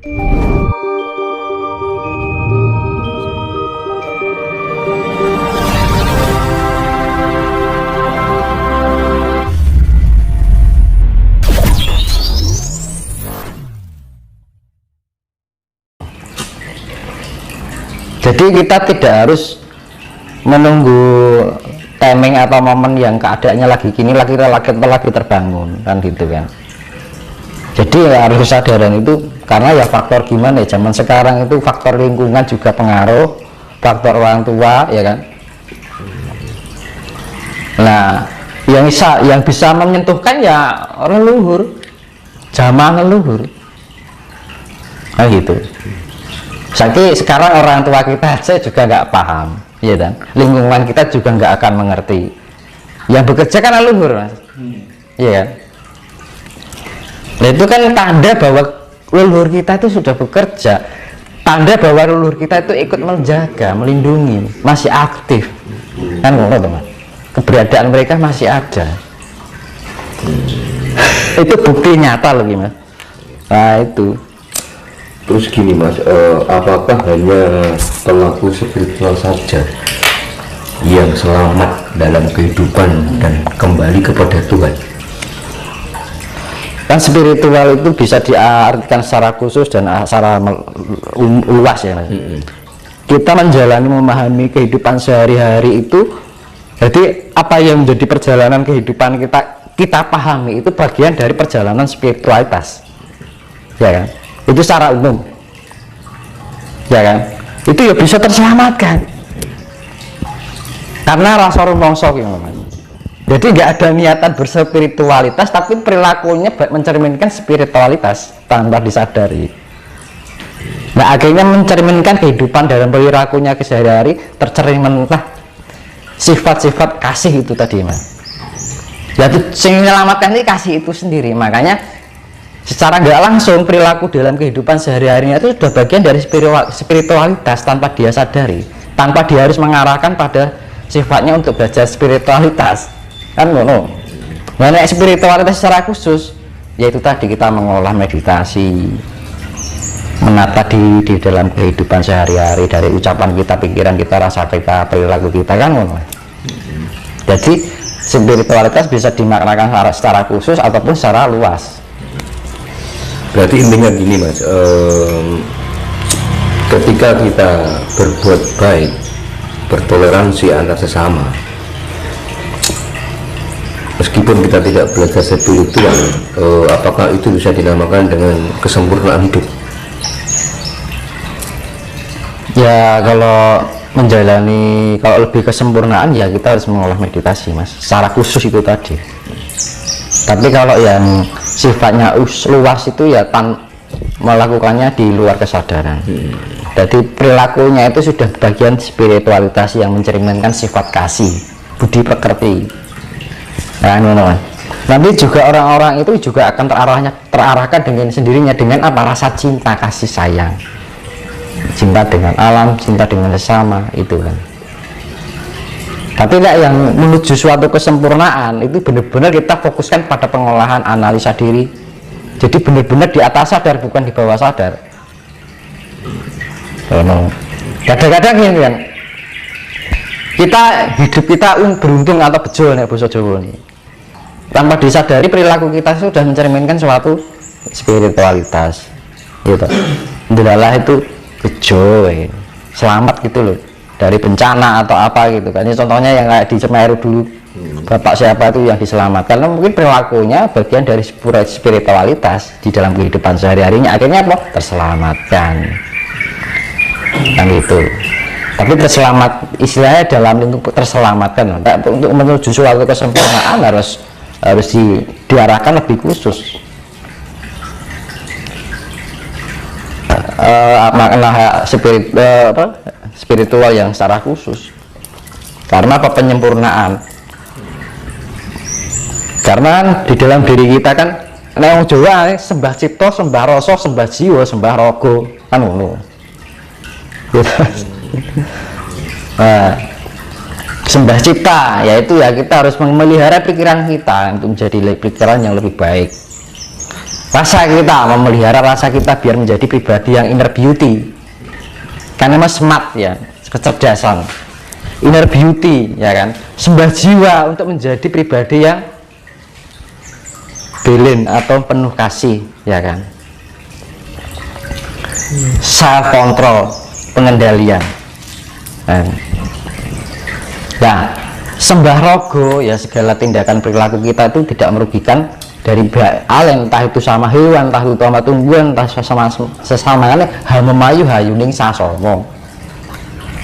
Jadi kita tidak harus menunggu timing atau momen yang keadaannya lagi gini lagi terbangun kan gitu kan. Jadi ya harus kesadaran itu karena ya faktor gimana ya zaman sekarang itu faktor lingkungan juga pengaruh, faktor orang tua ya kan. Nah yang bisa menyentuhkan ya leluhur, zaman leluhur kan gitu. Sekarang orang tua kita aja juga nggak paham, ya kan? Lingkungan kita juga nggak akan mengerti. Yang bekerja kan leluhur, mas, iya kan? Nah, itu kan tanda bahwa leluhur kita itu sudah bekerja, tanda bahwa leluhur kita itu ikut menjaga, melindungi, masih aktif, kan ngono teman? Keberadaan mereka masih ada. Itu bukti nyata loh, mas. Nah itu. Terus gini mas, apakah hanya pelaku spiritual saja yang selamat dalam kehidupan dan kembali kepada Tuhan? Kan spiritual itu bisa diartikan secara khusus dan secara luas ya mas. Kita menjalani memahami kehidupan sehari-hari itu, jadi apa yang menjadi perjalanan kehidupan kita pahami itu bagian dari perjalanan spiritualitas, ya kan? Itu secara umum, ya kan? Itu ya bisa terselamatkan karena rasa rumongso gitu. Jadi nggak ada niatan berspiritualitas tapi perilakunya mencerminkan spiritualitas tanpa disadari. Nah akhirnya mencerminkan kehidupan dalam perilakunya sehari-hari tercerminlah sifat-sifat kasih itu tadi mas. Jadi yang menyelamatkan ini kasih itu sendiri. Makanya secara nggak langsung perilaku dalam kehidupan sehari-harinya itu sudah bagian dari spiritualitas tanpa dia sadari, tanpa dia harus mengarahkan pada sifatnya untuk belajar spiritualitas kan ngono. Nah spiritualitas secara khusus yaitu tadi kita mengolah meditasi, menata di dalam kehidupan sehari-hari dari ucapan kita, pikiran kita, rasa kita, perilaku kita kan ngono. Jadi spiritualitas bisa dimaknakan secara khusus ataupun secara luas. Berarti intinya gini mas, ketika kita berbuat baik, bertoleransi antar sesama, meskipun kita tidak belajar spiritual, apakah itu bisa dinamakan dengan kesempurnaan hidup? Ya kalau lebih kesempurnaan ya kita harus mengolah meditasi mas, secara khusus itu tadi. Tapi kalau yang sifatnya luas itu ya melakukannya di luar kesadaran. Jadi perilakunya itu sudah bagian spiritualitas yang mencerminkan sifat kasih, budi pekerti. Nah, nanti juga orang-orang itu juga akan terarahkan dengan sendirinya dengan apa? Rasa cinta, kasih sayang, cinta dengan alam, cinta dengan sesama itu kan. Tapi yang menuju suatu kesempurnaan itu benar-benar kita fokuskan pada pengolahan analisa diri. Jadi benar-benar di atas sadar bukan di bawah sadar. Kadang-kadang ini kan hidup kita beruntung atau bejo nih basa Jawa nih. Tanpa disadari perilaku kita sudah mencerminkan suatu spiritualitas. Gitu. Alhamdulillah itu bejo, selamat gitu loh. Dari bencana atau apa gitu kan. Ini contohnya yang kayak di Semeru dulu, bapak siapa itu yang diselamatkan, karena mungkin perilakunya bagian dari spiritualitas di dalam kehidupan sehari-harinya, akhirnya apa? Terselamatkan kan gitu. Tapi terselamat istilahnya dalam lingkup terselamatkan, untuk menuju suatu kesempurnaan harus diarahkan lebih khusus. Makna spiritual yang secara khusus karena apa? Penyempurnaan. Karena di dalam diri kita kan orang Jawa sembah cipta, sembah rasa, sembah jiwa, sembah raga kan ngono. Sembah cipta yaitu ya kita harus memelihara pikiran kita untuk menjadi pikiran yang lebih baik. rasa kita, memelihara rasa kita biar menjadi pribadi yang inner beauty. Karena mas smart ya, kecerdasan, inner beauty ya kan, sembah jiwa untuk menjadi pribadi yang belin atau penuh kasih ya kan, self control, pengendalian. Nah, sembah rogo ya, segala tindakan perilaku kita itu tidak merugikan dari hal, entah itu sama hewan, entah itu sama tumbuhan, entah sesamanya hamemayu hayuning sasomo.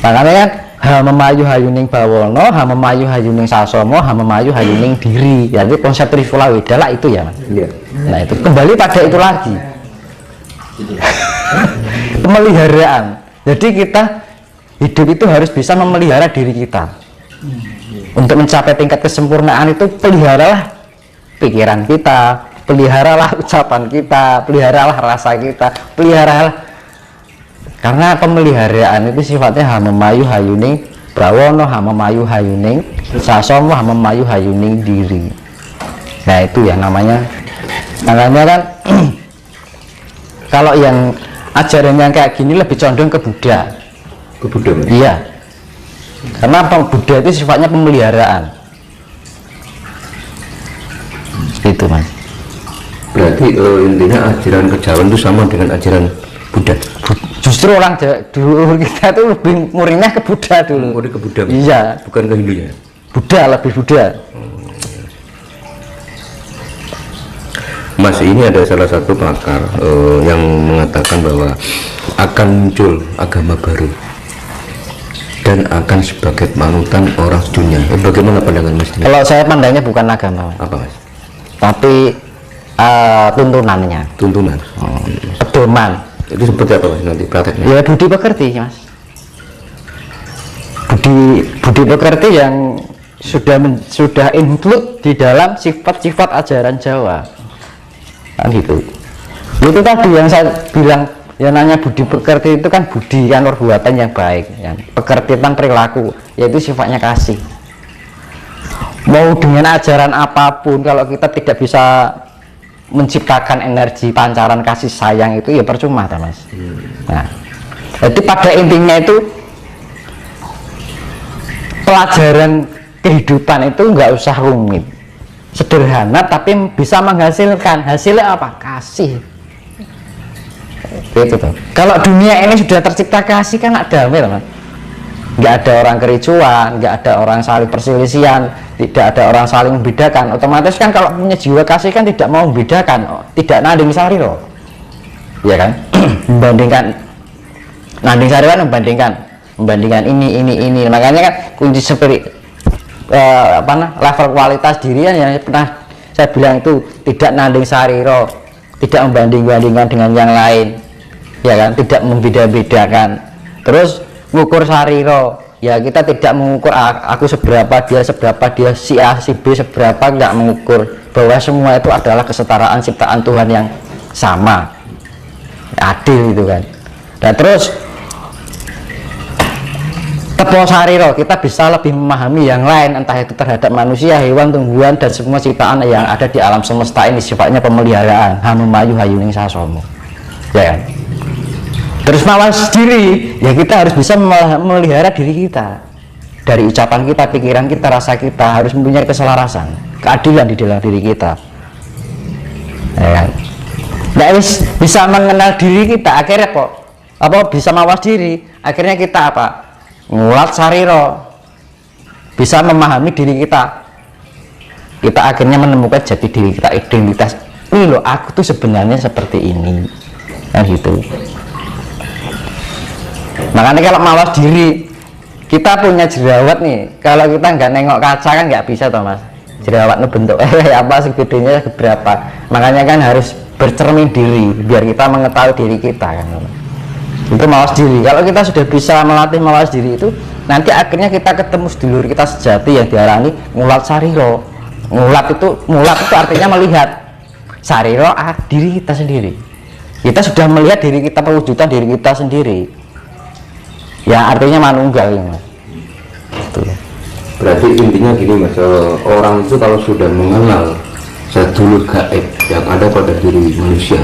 Makanya kan hamemayu hayuning bawono, hamemayu hayuning sasomo, hamemayu hayuning diri. Ya itu konsep Trifula Wedala itu ya, Mas. Iya. Nah itu kembali pada itu lagi. Pemeliharaan. Jadi kita hidup itu harus bisa memelihara diri kita. Untuk mencapai tingkat kesempurnaan itu peliharalah pikiran kita, peliharalah ucapan kita, peliharalah rasa kita, peliharalah, karena pemeliharaan itu sifatnya hamemayu hayuning brawono, hamemayu hayuning sasomo, hamemayu hayuning diri. Nah itu ya namanya kan kalau yang ajaran yang kayak gini lebih condong ke Buddha. Ke Buddha, Mas? Iya, karena Buddha itu sifatnya pemeliharaan. Itu Mas. Berarti intinya ajaran kejawen itu sama dengan ajaran Buddha. Justru orang dulu kita tuh lebih murninya ke Buddha dulu. Murni ke Buddha, Mas? Iya, Bukan ke Hindu ya? Buddha, lebih Buddha. Mas, ini ada salah satu pakar yang mengatakan bahwa akan muncul agama baru dan akan sebagai panutan orang dunia. Bagaimana pandangan Mas? Kalau saya pandangnya bukan agama, Apa, Mas? tapi tuntunannya, Tuntunan. pedoman. Itu seperti apa, Mas, nanti prakteknya? Ya budi pekerti, Mas. Budi pekerti yang sudah include di dalam sifat-sifat ajaran Jawa. Kan gitu. Itu tadi yang saya bilang, yang nanya budi pekerti itu kan budi kan perbuatan yang baik, ya. Pekertian perilaku, yaitu sifatnya kasih. Mau dengan ajaran apapun, kalau kita tidak bisa menciptakan energi pancaran kasih sayang itu ya percuma, Mas. Nah, jadi pada intinya itu pelajaran kehidupan itu nggak usah rumit, sederhana tapi bisa menghasilkan. Hasilnya apa? Kasih. Gitu tuh. Kalau dunia ini sudah tercipta kasih kan damai, teman. Nggak ada orang kericuan, nggak ada orang saling perselisihan, tidak ada orang saling membedakan. Otomatis kan kalau punya jiwa kasih kan tidak mau membedakan, tidak nanding sari loh, ya kan? Membandingkan, nanding sari kan membandingkan ini. Makanya kan kunci seperti level kualitas diri yang pernah saya bilang itu tidak nanding sariro, tidak membanding-bandingkan dengan yang lain, ya kan? Tidak membeda-bedakan. Terus mengukur sariro, ya kita tidak mengukur aku seberapa, dia si A si B seberapa, nggak mengukur, bahwa semua itu adalah kesetaraan ciptaan Tuhan yang sama, adil itu kan. Dan terus tepo sariro, kita bisa lebih memahami yang lain, entah itu terhadap manusia, hewan, tumbuhan, dan semua ciptaan yang ada di alam semesta ini. Sifatnya pemeliharaan, hamemayu hayuning sasomo, ya kan? Terus mawas diri, ya kita harus bisa memelihara diri kita dari ucapan kita, pikiran kita, rasa kita, harus mempunyai keselarasan, keadilan di dalam diri kita, ya kan? Nah, bisa mengenal diri kita, akhirnya kok bisa mawas diri, akhirnya kita ngulat sariro, bisa memahami diri kita akhirnya menemukan jati diri kita, identitas ini loh, aku tuh sebenarnya seperti ini, kan gitu. Makanya kalau mawas diri, kita punya jerawat nih, kalau kita nggak nengok kaca kan nggak bisa toh, Mas. Jerawat itu bentuk apa, segedenya berapa, makanya kan harus bercermin diri biar kita mengetahui diri kita kan. Itu mawas diri. Kalau kita sudah bisa melatih mawas diri itu, nanti akhirnya kita ketemu sedulur kita sejati yang diarani ngulat sariro. Ngulat itu artinya melihat. Sariro diri kita sendiri. Kita sudah melihat diri kita, perwujudan diri kita sendiri. Ya artinya manunggal ya, Mas. Itu. Berarti intinya gini, Mas, orang itu kalau sudah mengenal zat dulur gaib yang ada pada diri manusia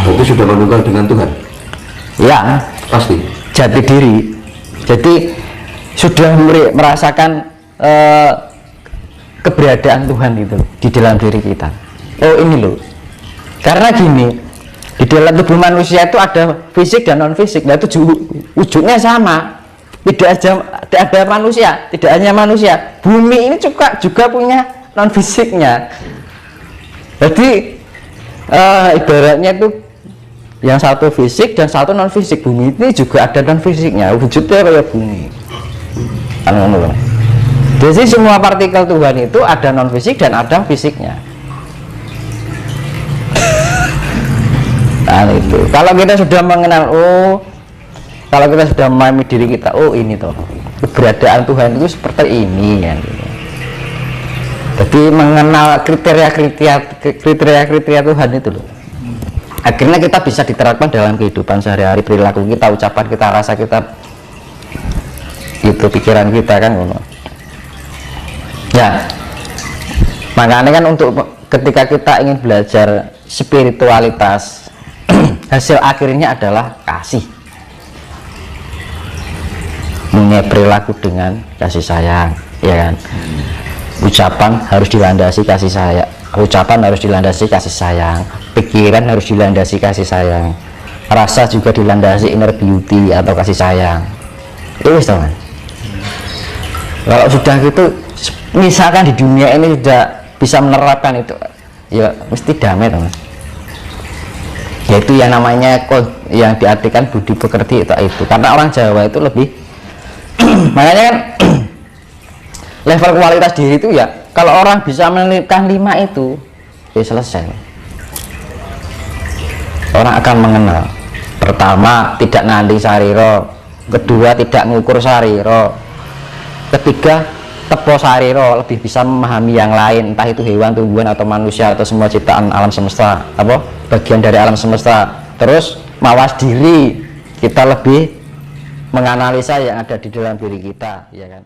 itu sudah menunggal dengan Tuhan? Ya, Pasti. jati diri. Jadi sudah merasakan keberadaan Tuhan itu di dalam diri kita. Oh ini loh, karena gini, di dalam tubuh manusia itu ada fisik dan non fisik. Nah itu wujudnya sama, tidak ada manusia, tidak hanya manusia, bumi ini juga punya non fisiknya. Jadi ibaratnya itu yang satu fisik dan satu non fisik. Bumi ini juga ada non fisiknya, wujudnya kayak bumi. Jadi semua partikel Tuhan itu ada non fisik dan ada fisiknya. Nah itu, kalau kita sudah mengenal, kalau kita sudah memahami diri kita, ini toh keberadaan Tuhan itu seperti ini ya. Jadi mengenal kriteria Tuhan itu loh, akhirnya kita bisa diterapkan dalam kehidupan sehari-hari, perilaku kita, ucapan kita, rasa kita, itu pikiran kita kan. Ya, makanya kan untuk ketika kita ingin belajar spiritualitas, hasil akhirnya adalah kasih, punya perilaku dengan kasih sayang, ya kan. Ucapan harus dilandasi kasih sayang, pikiran harus dilandasi kasih sayang, rasa juga dilandasi inner beauty atau kasih sayang. Itu teman. Kalau sudah gitu, misalkan di dunia ini sudah bisa menerapkan itu, ya mesti damai teman. Yaitu yang namanya yang diartikan budi pekerti itu. Karena orang Jawa itu lebih makanya kan level kualitas diri itu ya, kalau orang bisa menelipkan 5 itu, ya selesai. Orang akan mengenal. Pertama, tidak nanti sariro. Kedua, tidak ngukur sariro. Ketiga, tepo sariro, lebih bisa memahami yang lain, entah itu hewan, tumbuhan, atau manusia, atau semua ciptaan alam semesta, bagian dari alam semesta. Terus mawas diri, kita lebih menganalisa yang ada di dalam diri kita, ya kan.